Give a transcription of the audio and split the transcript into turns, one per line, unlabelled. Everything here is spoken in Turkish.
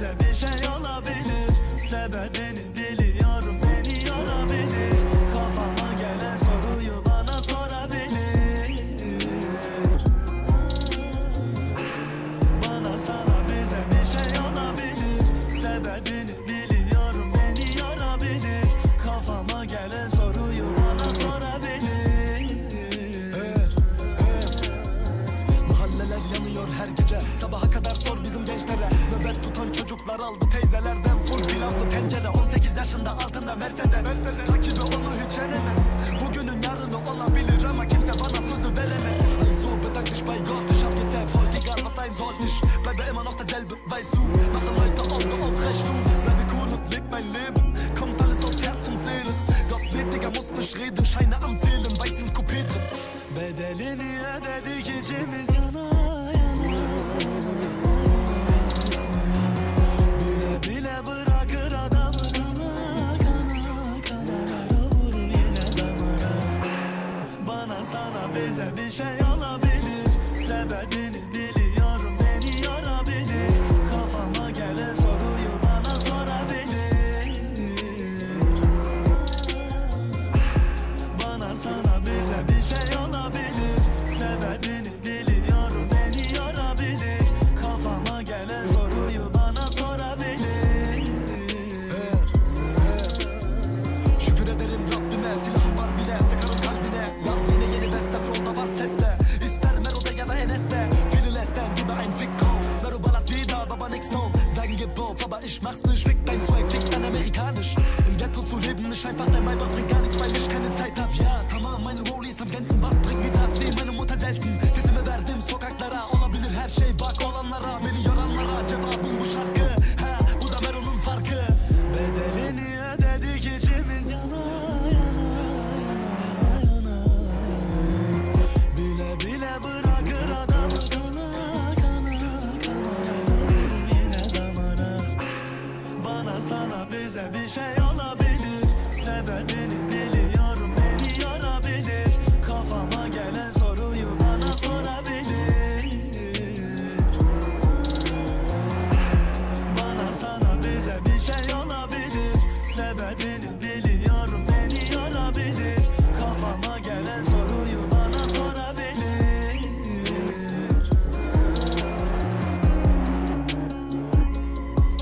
bize bir şey olabilir. Sebebini biliyorum, beni yorabilir. Kafama gelen soruyu bana sorabilir. Bana sana bize bir şey olabilir. Sebebini biliyorum, beni yorabilir. Kafama gelen soruyu bana sorabilir.
Mahalleler yanıyor her gece, sabaha kadar sor bizim gençlere. Nöbet tutan çocuklar aldı teyzelerden full pilavlı tencere. 18 yaşında altında Mercedes, rakibi onu hiç yenemez. Bugünün yarını olabilir ama kimse bana sözü veremez. Also bedank dich bei Gott, ich hab jetzt Erfolg, egal was sein soll. Ich bleibe immer noch derselbe, weißt du. Mache Leute Augen auf Rechnung, bleibe cool und leb mein Leben. Kommt alles aus Herz und Seele. Gott sieht, Digga, muss nicht reden, Scheine am Zählen, weiß im Coupé drin.
Bedelini ödedik içimiz yana yana. Bile bile bırakır adamı kana kana kana kana vurur yine damara. Bana sana bize bir şey olabilir. Sebebini biliyorum, beni yorabilir. Kafama gelen soruyu bana sorabilir. Bana sana bize bir şey olabilir. Sebebini biliyorum, beni yorabilir. Kafama gelen soruyu bana sorabilir.
Şükür ederim Rabbime, silahım var bile, sıkarım kalbine. Yaz yine yeni beste, flow'da var sesle. İster Mero'da ya da Enes'te. Viele lästern über ein Fick-Kauf. Mero ballert wieder, aber nix so. Sein Gebot, aber ich mach's nicht. Fick dein Swag, fick dein amerikanisch. Im Ghetto zu leben ist einfach, der Maybach bringt gar nichts, weil ich keine Zeit hab. Ja tamam, meine Rollies am Grenzen, was bringt mir das? Seh meine Mutter selten. Sesimi verdim sokaklara, olabilir her şey, bak olanlara. Beni yoranlara cevabım bu şarkı. Ha, bu da Mero'nun farkı.
Bedelini ödedik içimiz yana yana yana yana. Bile bile bırakır adamı kana kana kana kana vurur yine damara. Bana sana bize bir şey